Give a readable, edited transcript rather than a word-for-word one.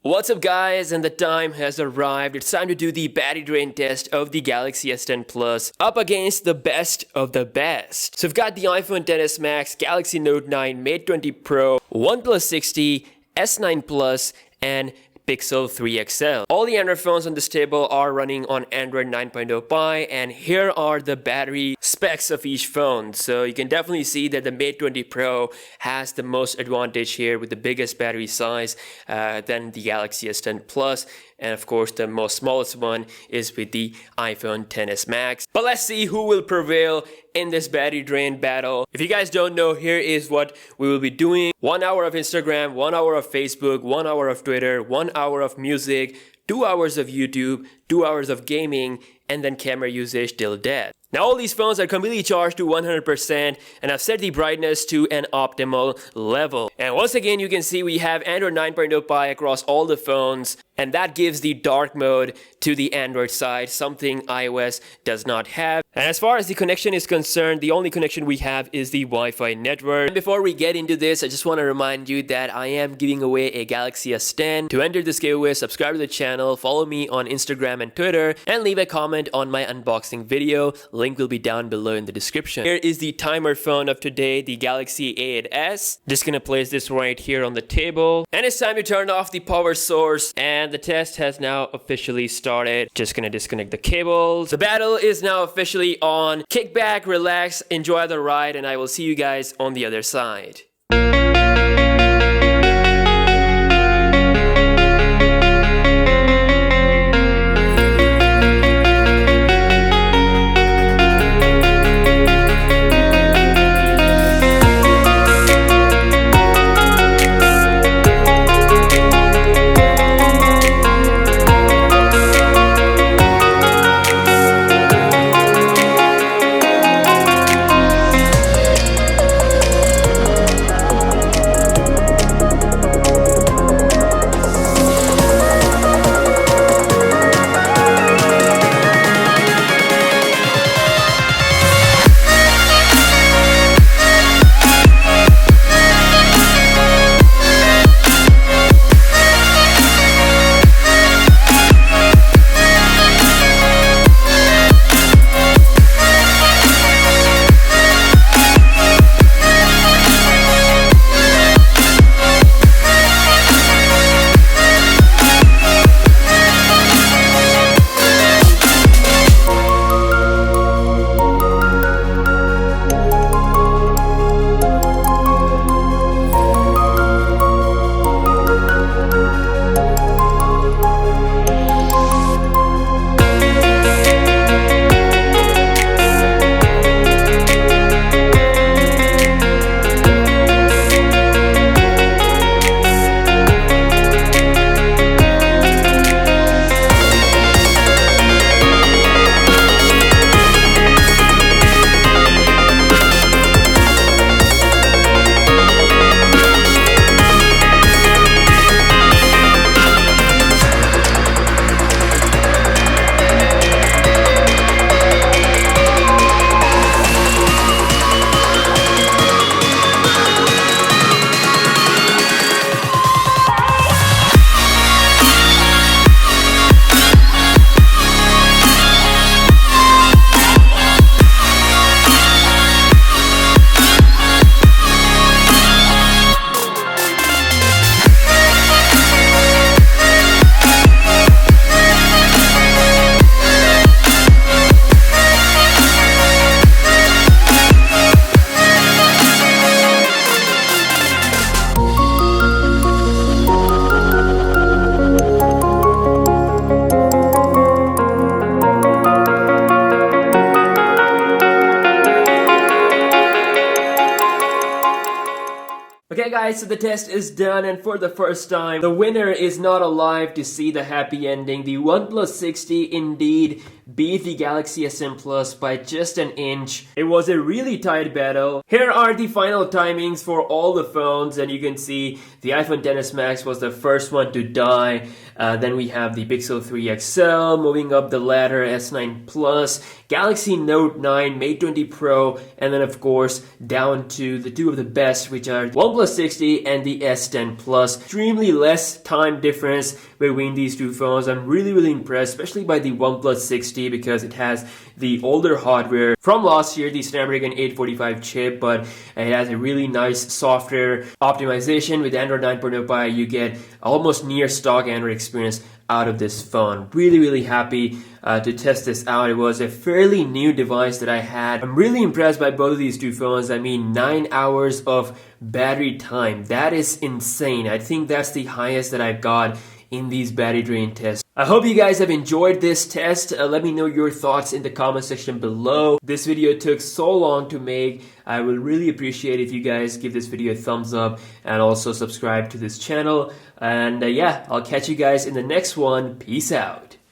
What's up guys, and the time has arrived. It's time to do the battery drain test of the Galaxy S10 Plus up against the best of the best. So we've got the iPhone XS Max, Galaxy Note 9, Mate 20 Pro, OnePlus 60, S9 Plus, and Pixel 3 XL. All the Android phones on this table are running on Android 9.0 Pie, and here are the battery specs of each phone. So you can definitely see that the Mate 20 Pro has the most advantage here with the biggest battery size than the Galaxy S10 Plus. And of course, the most smallest one is with the iPhone XS Max. But let's see who will prevail in this battery drain battle. If you guys don't know, here is what we will be doing. 1 hour of Instagram, 1 hour of Facebook, 1 hour of Twitter, 1 hour of music, 2 hours of YouTube, 2 hours of gaming, and then camera usage till death. Now all these phones are completely charged to 100%, and I've set the brightness to an optimal level. And once again, you can see we have Android 9.0 Pie across all the phones, and that gives the dark mode to the Android side, something iOS does not have. And as far as the connection is concerned, the only connection we have is the Wi-Fi network. And before we get into this, I just want to remind you that I am giving away a Galaxy S10. To enter this giveaway, subscribe to the channel, follow me on Instagram and Twitter, and leave a comment on my unboxing video. Link will be down below in the description. Here is the timer phone of today, the Galaxy A8s. Just gonna place this right here on the table. And it's time to turn off the power source, and the test has now officially started. Just gonna disconnect the cables. The battle is now officially on. Kick back, relax, enjoy the ride, and I will see you guys on the other side. Okay guys, so the test is done, and for the first time, the winner is not alive to see the happy ending. The OnePlus 60 indeed beat the Galaxy S10 Plus by just an inch. It was a really tight battle. Here are the final timings for all the phones, and you can see the iPhone XS Max was the first one to die. Then we have the Pixel 3 XL, moving up the ladder, S9 Plus, Galaxy Note 9, Mate 20 Pro, and then of course down to the two of the best, which are OnePlus 60 and the S10 Plus. Extremely less time difference between these two phones. I'm really impressed, especially by the OnePlus 60, because it has the older hardware from last year, the Snapdragon 845 chip, but it has a really nice software optimization. With Android 9.0 Pie, you get almost near stock Android experience out of this phone. Really happy to test this out. It was a fairly new device that I had. I'm really impressed by both of these two phones. I mean, 9 hours of battery time. That is insane. I think that's the highest that I've got in these battery drain tests. I hope you guys have enjoyed this test. Let me know your thoughts in the comment section below. This video took so long to make. I will really appreciate if you guys give this video a thumbs up and also subscribe to this channel. And yeah, I'll catch you guys in the next one. Peace out.